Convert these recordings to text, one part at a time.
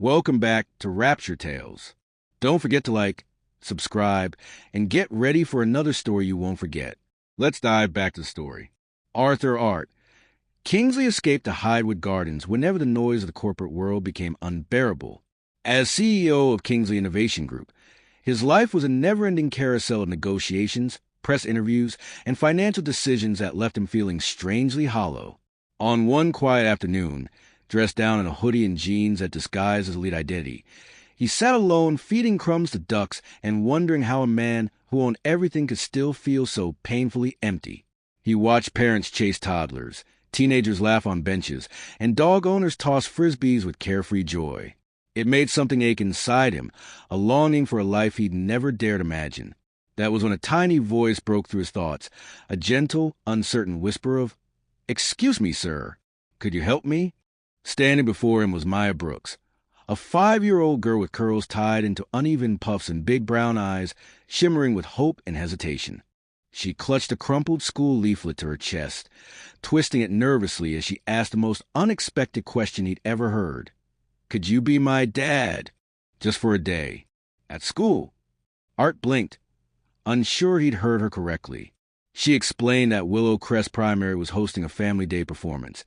Welcome back to Rapture Tales. Don't forget to like, subscribe, and get ready for another story you won't forget. Let's dive back to the story. Arthur Art. Kingsley escaped to Hidewood Gardens whenever the noise of the corporate world became unbearable. As CEO of Kingsley Innovation Group, his life was a never-ending carousel of negotiations, press interviews, and financial decisions that left him feeling strangely hollow. On one quiet afternoon, dressed down in a hoodie and jeans that disguised his elite identity, he sat alone feeding crumbs to ducks and wondering how a man who owned everything could still feel so painfully empty. He watched parents chase toddlers, teenagers laugh on benches, and dog owners toss frisbees with carefree joy. It made something ache inside him, a longing for a life he'd never dared imagine. That was when a tiny voice broke through his thoughts, a gentle, uncertain whisper of, "Excuse me, sir. Could you help me?" Standing before him was Maya Brooks, a 5-year-old girl with curls tied into uneven puffs and big brown eyes shimmering with hope and hesitation. She clutched a crumpled school leaflet to her chest, twisting it nervously as she asked the most unexpected question he'd ever heard. "Could you be my dad? Just for a day. At school?" Art blinked, unsure he'd heard her correctly. She explained that Willow Crest Primary was hosting a family day performance,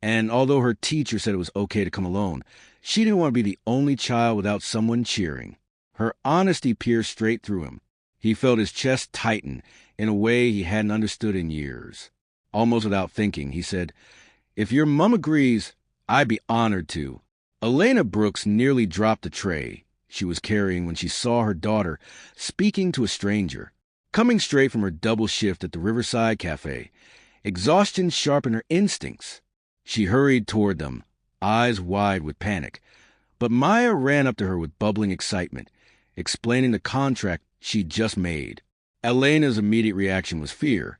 and although her teacher said it was okay to come alone, she didn't want to be the only child without someone cheering. Her honesty pierced straight through him. He felt his chest tighten in a way he hadn't understood in years. Almost without thinking, he said, "If your mom agrees, I'd be honored to." Elena Brooks nearly dropped the tray she was carrying when she saw her daughter speaking to a stranger. Coming straight from her double shift at the Riverside Cafe, exhaustion sharpened her instincts. She hurried toward them, eyes wide with panic. But Maya ran up to her with bubbling excitement, explaining the contract she'd just made. Elena's immediate reaction was fear.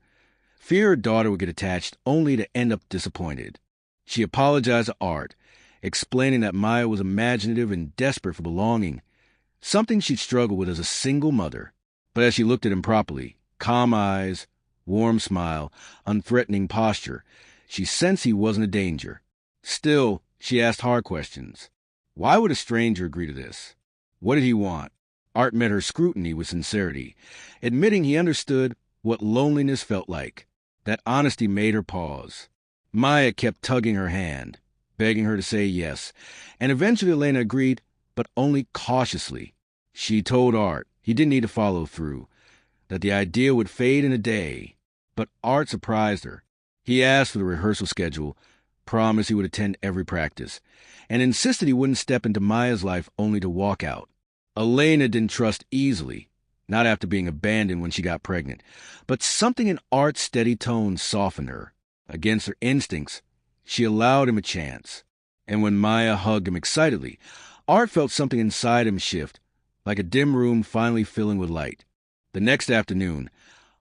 Fear her daughter would get attached only to end up disappointed. She apologized to Art, explaining that Maya was imaginative and desperate for belonging, something she'd struggled with as a single mother. But as she looked at him properly, calm eyes, warm smile, unthreatening posture, she sensed he wasn't a danger. Still, she asked hard questions. Why would a stranger agree to this? What did he want? Art met her scrutiny with sincerity, admitting he understood what loneliness felt like. That honesty made her pause. Maya kept tugging her hand, begging her to say yes, and eventually Elena agreed, but only cautiously. She told Art he didn't need to follow through, that the idea would fade in a day. But Art surprised her. He asked for the rehearsal schedule, promised he would attend every practice, and insisted he wouldn't step into Maya's life only to walk out. Elena didn't trust easily, not after being abandoned when she got pregnant, but something in Art's steady tone softened her. Against her instincts, she allowed him a chance. And when Maya hugged him excitedly, Art felt something inside him shift, like a dim room finally filling with light. The next afternoon,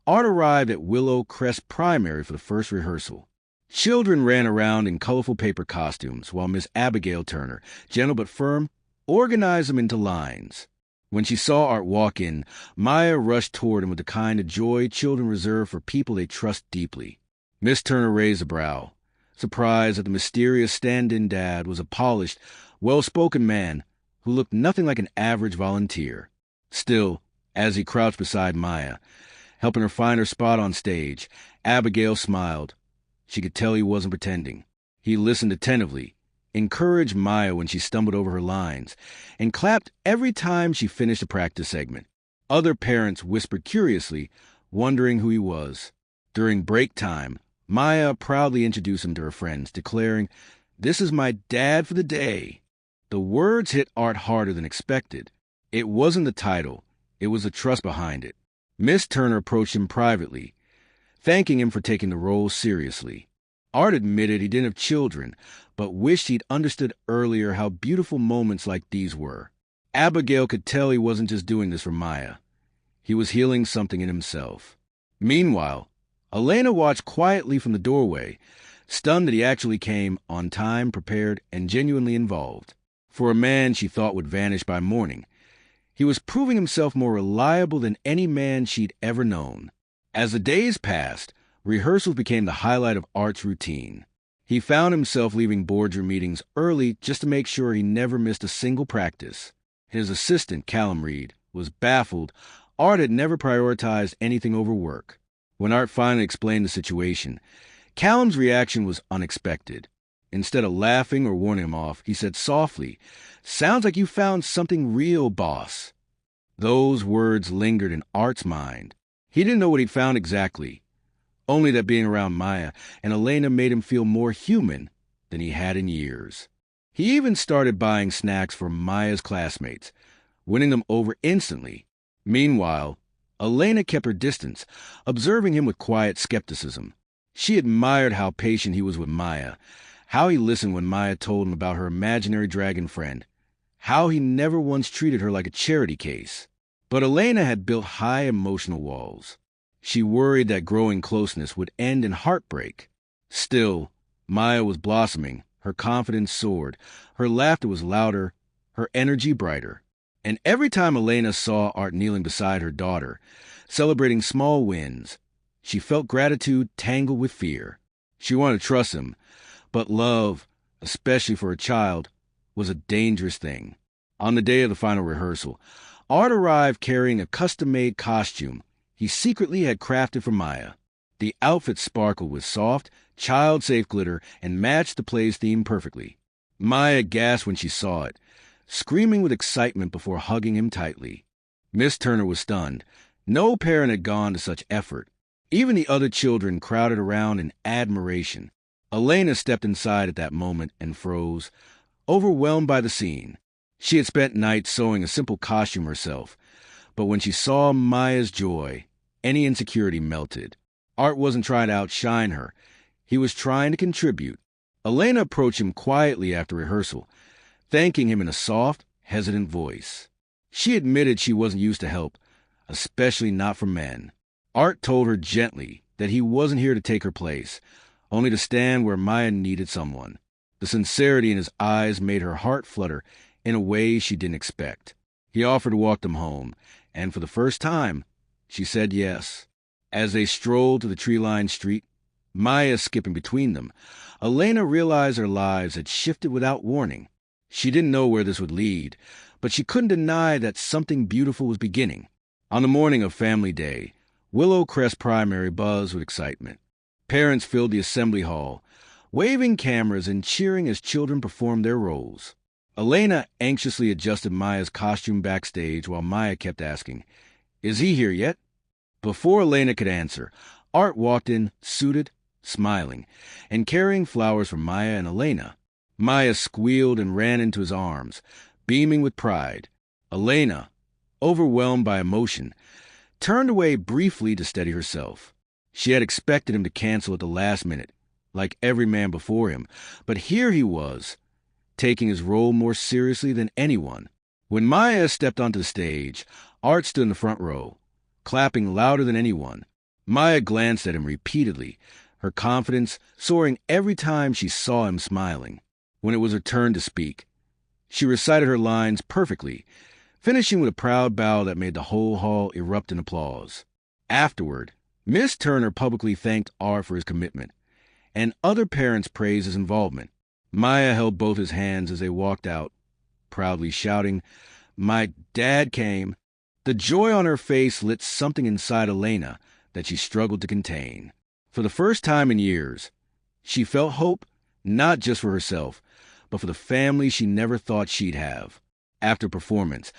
Art arrived at Willow Crest Primary for the first rehearsal. Children ran around in colorful paper costumes, while Miss Abigail Turner, gentle but firm, organized them into lines. When she saw Art walk in, Maya rushed toward him with the kind of joy children reserve for people they trust deeply. Miss Turner raised a brow, surprised that the mysterious stand-in dad was a polished, well-spoken man who looked nothing like an average volunteer. Still, as he crouched beside Maya, helping her find her spot on stage, Abigail smiled. She could tell he wasn't pretending. He listened attentively, encouraged Maya when she stumbled over her lines, and clapped every time she finished a practice segment. Other parents whispered curiously, wondering who he was. During break time, Maya proudly introduced him to her friends, declaring, "This is my dad for the day." The words hit Art harder than expected. It wasn't the title, it was the trust behind it. Miss Turner approached him privately, thanking him for taking the role seriously. Art admitted he didn't have children, but wished he'd understood earlier how beautiful moments like these were. Abigail could tell he wasn't just doing this for Maya. He was healing something in himself. Meanwhile, Elena watched quietly from the doorway, stunned that he actually came on time, prepared, and genuinely involved. For a man she thought would vanish by morning, he was proving himself more reliable than any man she'd ever known. As the days passed, rehearsals became the highlight of Art's routine. He found himself leaving boardroom meetings early just to make sure he never missed a single practice. His assistant, Callum Reed, was baffled. Art had never prioritized anything over work. When Art finally explained the situation, Callum's reaction was unexpected. Instead of laughing or warning him off, he said softly, "Sounds like you found something real, boss." Those words lingered in Art's mind. He didn't know what he'd found exactly, only that being around Maya and Elena made him feel more human than he had in years. He even started buying snacks for Maya's classmates, winning them over instantly. Meanwhile, Elena kept her distance, observing him with quiet skepticism. She admired how patient he was with Maya, how he listened when Maya told him about her imaginary dragon friend, how he never once treated her like a charity case. But Elena had built high emotional walls. She worried that growing closeness would end in heartbreak. Still, Maya was blossoming. Her confidence soared. Her laughter was louder, her energy brighter. And every time Elena saw Art kneeling beside her daughter, celebrating small wins, she felt gratitude tangled with fear. She wanted to trust him, but love, especially for a child, was a dangerous thing. On the day of the final rehearsal, Art arrived carrying a custom-made costume he secretly had crafted for Maya. The outfit sparkled with soft, child-safe glitter and matched the play's theme perfectly. Maya gasped when she saw it, screaming with excitement before hugging him tightly. Miss Turner was stunned. No parent had gone to such effort. Even the other children crowded around in admiration. Elena stepped inside at that moment and froze, overwhelmed by the scene. She had spent nights sewing a simple costume herself, but when she saw Maya's joy, any insecurity melted. Art wasn't trying to outshine her. He was trying to contribute. Elena approached him quietly after rehearsal, thanking him in a soft, hesitant voice. She admitted she wasn't used to help, especially not from men. Art told her gently that he wasn't here to take her place, only to stand where Maya needed someone. The sincerity in his eyes made her heart flutter in a way she didn't expect. He offered to walk them home, and for the first time, she said yes. As they strolled to the tree-lined street, Maya skipping between them, Elena realized their lives had shifted without warning. She didn't know where this would lead, but she couldn't deny that something beautiful was beginning. On the morning of Family Day, Willow Crest Primary buzzed with excitement. Parents filled the assembly hall, waving cameras and cheering as children performed their roles. Elena anxiously adjusted Maya's costume backstage while Maya kept asking, "Is he here yet?" Before Elena could answer, Art walked in, suited, smiling, and carrying flowers for Maya and Elena. Maya squealed and ran into his arms, beaming with pride. Elena, overwhelmed by emotion, turned away briefly to steady herself. She had expected him to cancel at the last minute, like every man before him, but here he was, taking his role more seriously than anyone. When Maya stepped onto the stage, Art stood in the front row, clapping louder than anyone. Maya glanced at him repeatedly, her confidence soaring every time she saw him smiling. When it was her turn to speak, she recited her lines perfectly, finishing with a proud bow that made the whole hall erupt in applause. Afterward, Miss Turner publicly thanked Art for his commitment, and other parents praised his involvement. Maya held both his hands as they walked out, proudly shouting, "My dad came." The joy on her face lit something inside Elena that she struggled to contain. For the first time in years, she felt hope, not just for herself, but for the family she never thought she'd have. After performance,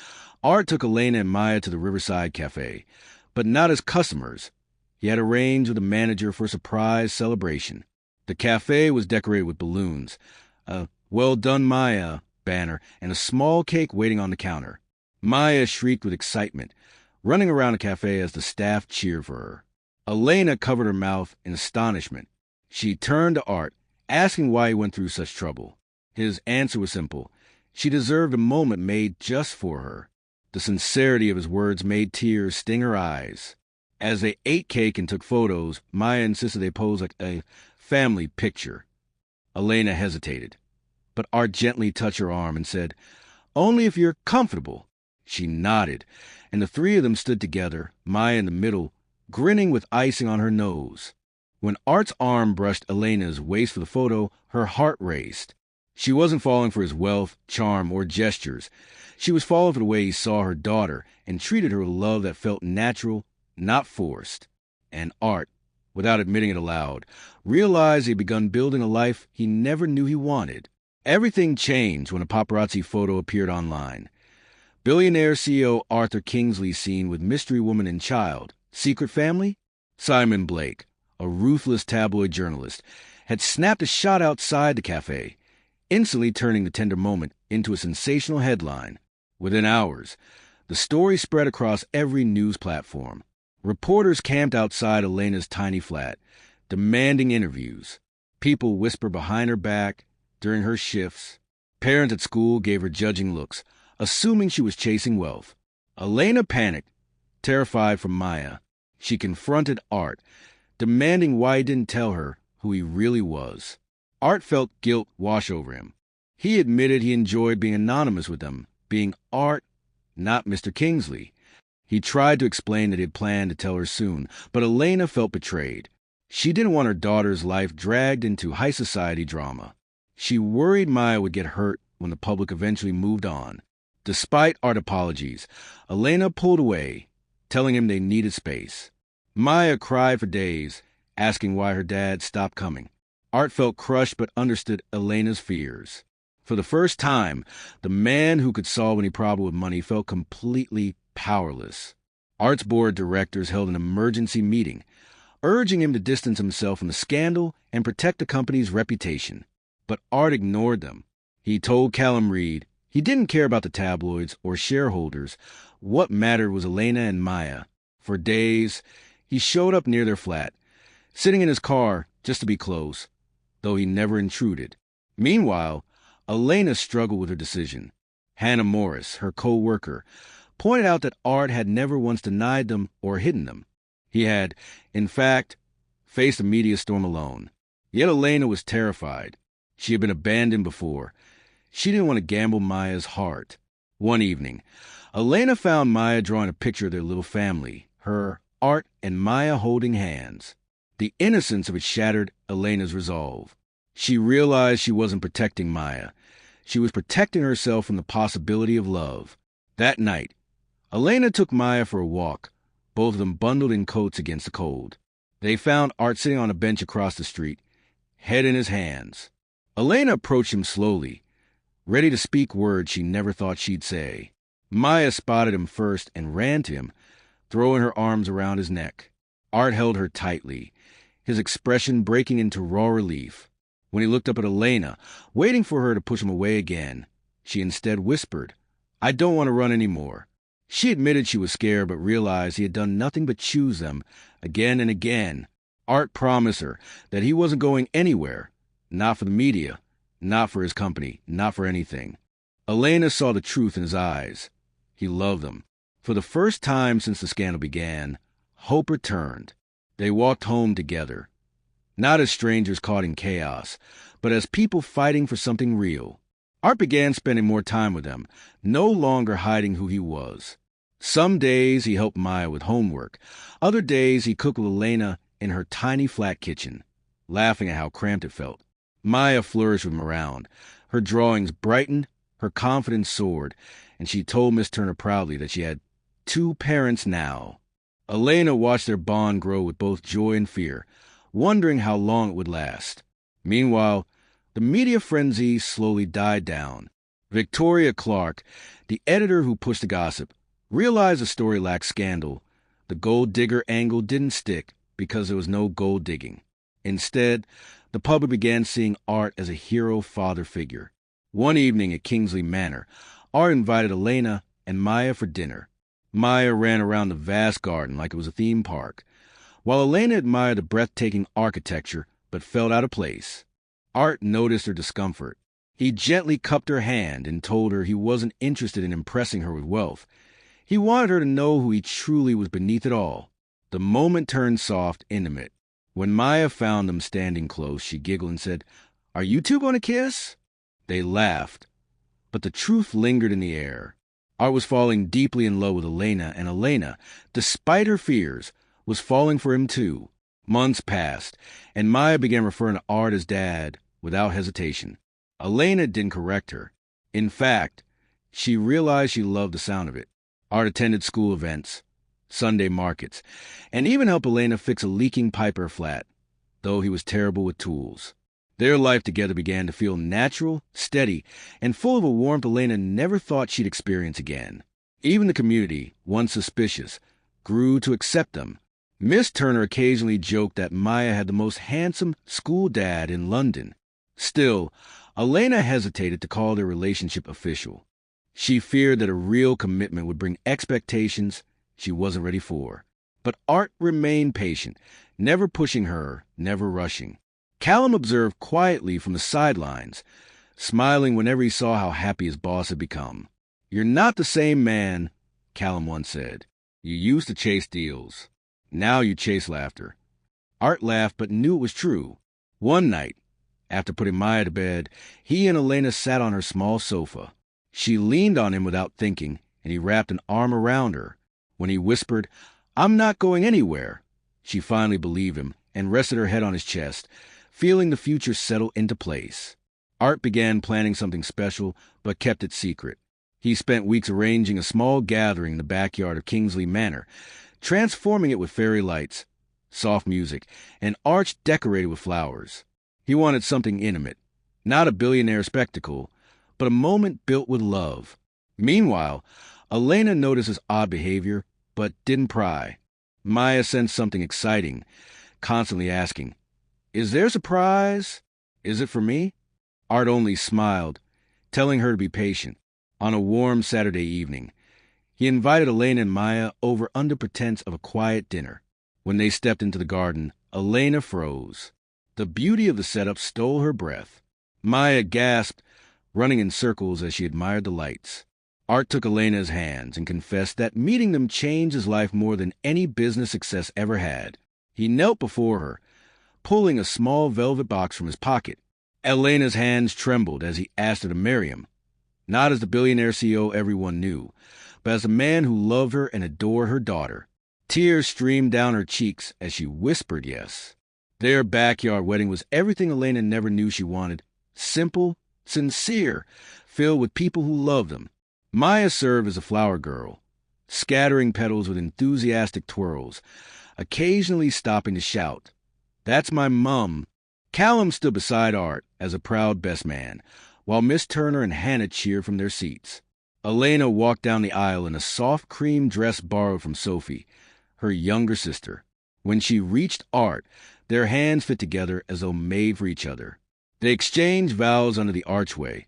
Art took Elena and Maya to the Riverside Cafe, but not as customers. He had arranged with the manager for a surprise celebration. The cafe was decorated with balloons, a "Well Done, Maya" banner, and a small cake waiting on the counter. Maya shrieked with excitement, running around the cafe as the staff cheered for her. Elena covered her mouth in astonishment. She turned to Art, asking why he went through such trouble. His answer was simple. She deserved a moment made just for her. The sincerity of his words made tears sting her eyes. As they ate cake and took photos, Maya insisted they pose like a family picture. Elena hesitated, but Art gently touched her arm and said, "Only if you're comfortable." She nodded, and the three of them stood together, Maya in the middle, grinning with icing on her nose. When Art's arm brushed Elena's waist for the photo, her heart raced. She wasn't falling for his wealth, charm, or gestures. She was falling for the way he saw her daughter and treated her with love that felt natural, not forced. And Art, without admitting it aloud, realized he'd begun building a life he never knew he wanted. Everything changed when a paparazzi photo appeared online. Billionaire CEO Arthur Kingsley seen with mystery woman and child. Secret family? Simon Blake, a ruthless tabloid journalist, had snapped a shot outside the cafe, instantly turning the tender moment into a sensational headline. Within hours, the story spread across every news platform. Reporters camped outside Elena's tiny flat, demanding interviews. People whispered behind her back during her shifts. Parents at school gave her judging looks, assuming she was chasing wealth. Elena panicked, terrified for Maya. She confronted Art, demanding why he didn't tell her who he really was. Art felt guilt wash over him. He admitted he enjoyed being anonymous with them, being Art, not Mr. Kingsley. He tried to explain that he had planned to tell her soon, but Elena felt betrayed. She didn't want her daughter's life dragged into high society drama. She worried Maya would get hurt when the public eventually moved on. Despite Art's apologies, Elena pulled away, telling him they needed space. Maya cried for days, asking why her dad stopped coming. Art felt crushed but understood Elena's fears. For the first time, the man who could solve any problem with money felt completely powerless. Art's board of directors held an emergency meeting, urging him to distance himself from the scandal and protect the company's reputation. But Art ignored them. He told Callum Reed he didn't care about the tabloids or shareholders. What mattered was Elena and Maya. For days, he showed up near their flat, sitting in his car just to be close, though he never intruded. Meanwhile, Elena struggled with her decision. Hannah Morris, her co-worker, pointed out that Art had never once denied them or hidden them. He had, in fact, faced a media storm alone. Yet Elena was terrified. She had been abandoned before. She didn't want to gamble Maya's heart. One evening, Elena found Maya drawing a picture of their little family, her, Art, and Maya holding hands. The innocence of it shattered Elena's resolve. She realized she wasn't protecting Maya. She was protecting herself from the possibility of love. That night, Elena took Maya for a walk, both of them bundled in coats against the cold. They found Art sitting on a bench across the street, head in his hands. Elena approached him slowly, ready to speak words she never thought she'd say. Maya spotted him first and ran to him, throwing her arms around his neck. Art held her tightly, his expression breaking into raw relief. When he looked up at Elena, waiting for her to push him away again, she instead whispered, "I don't want to run anymore." She admitted she was scared but realized he had done nothing but choose them again and again. Art promised her that he wasn't going anywhere, not for the media, not for his company, not for anything. Elena saw the truth in his eyes. He loved them. For the first time since the scandal began, hope returned. They walked home together, not as strangers caught in chaos, but as people fighting for something real. Art began spending more time with them, no longer hiding who he was. Some days he helped Maya with homework. Other days he cooked with Elena in her tiny flat kitchen, laughing at how cramped it felt. Maya flourished with him around. Her drawings brightened, her confidence soared, and she told Miss Turner proudly that she had 2 parents now. Elena watched their bond grow with both joy and fear, wondering how long it would last. Meanwhile, the media frenzy slowly died down. Victoria Clark, the editor who pushed the gossip, realized the story lacked scandal. The gold digger angle didn't stick because there was no gold digging. Instead, the public began seeing Art as a hero father figure. One evening at Kingsley Manor, Art invited Elena and Maya for dinner. Maya ran around the vast garden like it was a theme park, while Elena admired the breathtaking architecture but felt out of place. Art noticed her discomfort. He gently cupped her hand and told her he wasn't interested in impressing her with wealth. He wanted her to know who he truly was beneath it all. The moment turned soft, intimate. When Maya found them standing close, she giggled and said, "Are you two going to kiss?" They laughed, but the truth lingered in the air. Art was falling deeply in love with Elena, and Elena, despite her fears, was falling for him too. Months passed, and Maya began referring to Art as Dad without hesitation. Elena didn't correct her. In fact, she realized she loved the sound of it. Art attended school events, Sunday markets, and even helped Elena fix a leaking pipe or flat, though he was terrible with tools. Their life together began to feel natural, steady, and full of a warmth Elena never thought she'd experience again. Even the community, once suspicious, grew to accept them. Miss Turner occasionally joked that Maya had the most handsome school dad in London. Still, Elena hesitated to call their relationship official. She feared that a real commitment would bring expectations she wasn't ready for. But Art remained patient, never pushing her, never rushing. Callum observed quietly from the sidelines, smiling whenever he saw how happy his boss had become. "You're not the same man," Callum once said. "You used to chase deals. Now you chase laughter." Art laughed but knew it was true. One night, after putting Maya to bed, he and Elena sat on her small sofa. She leaned on him without thinking, and he wrapped an arm around her. When he whispered, "I'm not going anywhere," she finally believed him and rested her head on his chest, feeling the future settle into place. Art began planning something special, but kept it secret. He spent weeks arranging a small gathering in the backyard of Kingsley Manor, transforming it with fairy lights, soft music, and arch decorated with flowers. He wanted something intimate, not a billionaire spectacle, but a moment built with love. Meanwhile, Elena noticed his odd behavior, but didn't pry. Maya sensed something exciting, constantly asking, "Is there a surprise? Is it for me?" Art only smiled, telling her to be patient. On a warm Saturday evening, he invited Elena and Maya over under pretense of a quiet dinner. When they stepped into the garden, Elena froze. The beauty of the setup stole her breath. Maya gasped, running in circles as she admired the lights. Art took Elena's hands and confessed that meeting them changed his life more than any business success ever had. He knelt before her, pulling a small velvet box from his pocket. Elena's hands trembled as he asked her to marry him, not as the billionaire CEO everyone knew, but as a man who loved her and adored her daughter. Tears streamed down her cheeks as she whispered yes. Their backyard wedding was everything Elena never knew she wanted. Simple, sincere, filled with people who loved them. Maya served as a flower girl, scattering petals with enthusiastic twirls, occasionally stopping to shout, "That's my mum." Callum stood beside Art as a proud best man, while Miss Turner and Hannah cheered from their seats. Elena walked down the aisle in a soft cream dress borrowed from Sophie, her younger sister. When she reached Art, their hands fit together as though made for each other. They exchanged vows under the archway,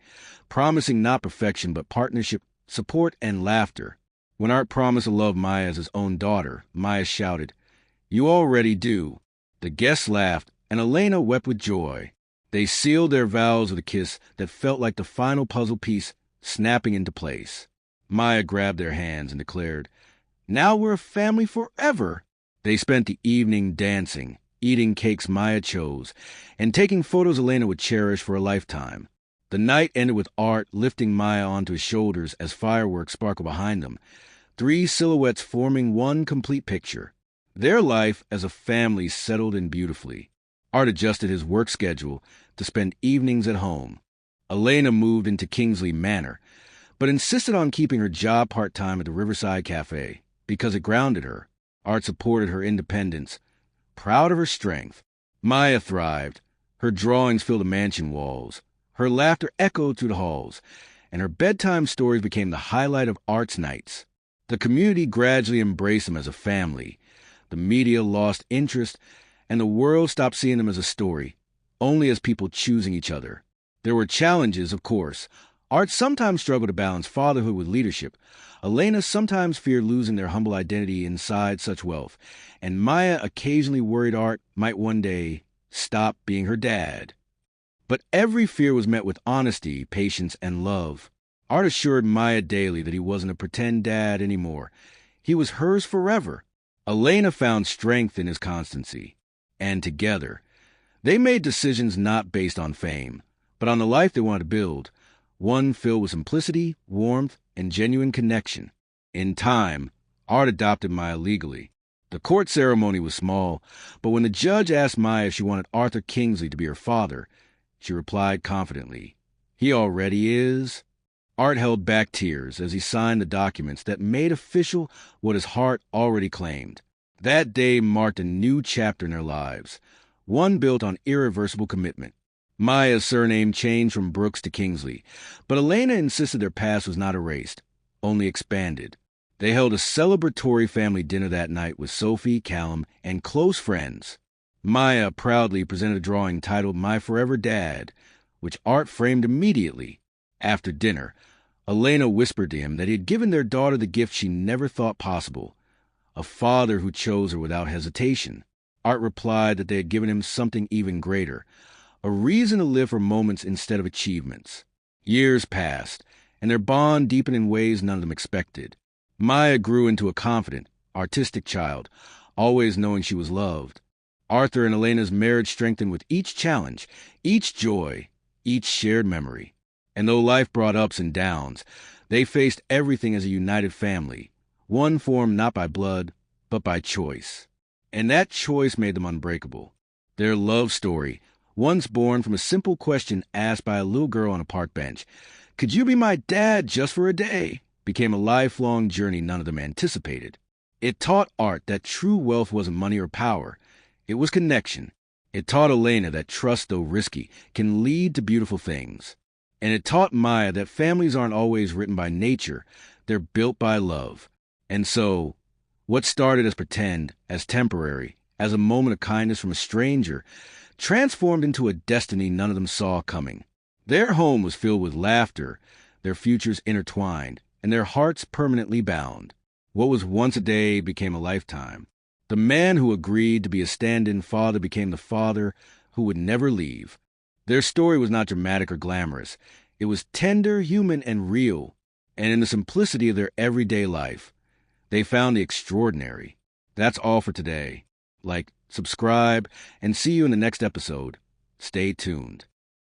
promising not perfection but partnership, support, and laughter. When Art promised to love Maya as his own daughter, Maya shouted, "You already do." The guests laughed, and Elena wept with joy. They sealed their vows with a kiss that felt like the final puzzle piece snapping into place. Maya grabbed their hands and declared, "Now we're a family forever." They spent the evening dancing, eating cakes Maya chose, and taking photos Elena would cherish for a lifetime. The night ended with Art lifting Maya onto his shoulders as fireworks sparkled behind them, 3 silhouettes forming one complete picture. Their life as a family settled in beautifully. Art adjusted his work schedule to spend evenings at home. Elena moved into Kingsley Manor, but insisted on keeping her job part-time at the Riverside Cafe because it grounded her. Art supported her independence, proud of her strength. Maya thrived. Her drawings filled the mansion walls. Her laughter echoed through the halls, and her bedtime stories became the highlight of Art's nights. The community gradually embraced them as a family. The media lost interest, and the world stopped seeing them as a story, only as people choosing each other. There were challenges, of course. Art sometimes struggled to balance fatherhood with leadership. Elena sometimes feared losing their humble identity inside such wealth, and Maya occasionally worried Art might one day stop being her dad. But every fear was met with honesty, patience, and love. Art assured Maya daily that he wasn't a pretend dad anymore. He was hers forever. Elena found strength in his constancy. And together, they made decisions not based on fame, but on the life they wanted to build, one filled with simplicity, warmth, and genuine connection. In time, Art adopted Maya legally. The court ceremony was small, but when the judge asked Maya if she wanted Arthur Kingsley to be her father, she replied confidently, "He already is." Art held back tears as he signed the documents that made official what his heart already claimed. That day marked a new chapter in their lives, one built on irreversible commitment. Maya's surname changed from Brooks to Kingsley, but Elena insisted their past was not erased, only expanded. They held a celebratory family dinner that night with Sophie, Callum, and close friends. Maya proudly presented a drawing titled My Forever Dad, which Art framed immediately. After dinner, Elena whispered to him that he had given their daughter the gift she never thought possible, a father who chose her without hesitation. Art replied that they had given him something even greater, a reason to live for moments instead of achievements. Years passed, and their bond deepened in ways none of them expected. Maya grew into a confident, artistic child, always knowing she was loved. Arthur and Elena's marriage strengthened with each challenge, each joy, each shared memory. And though life brought ups and downs, they faced everything as a united family, one formed not by blood, but by choice. And that choice made them unbreakable. Their love story, once born from a simple question asked by a little girl on a park bench, "Could you be my dad just for a day?" became a lifelong journey none of them anticipated. It taught Art that true wealth wasn't money or power. It was connection. It taught Elena that trust, though risky, can lead to beautiful things. And it taught Maya that families aren't always written by nature, they're built by love. And so, what started as pretend, as temporary, as a moment of kindness from a stranger, transformed into a destiny none of them saw coming. Their home was filled with laughter, their futures intertwined, and their hearts permanently bound. What was once a day became a lifetime. The man who agreed to be a stand-in father became the father who would never leave. Their story was not dramatic or glamorous. It was tender, human, and real. And in the simplicity of their everyday life, they found the extraordinary. That's all for today. Like, subscribe, and see you in the next episode. Stay tuned.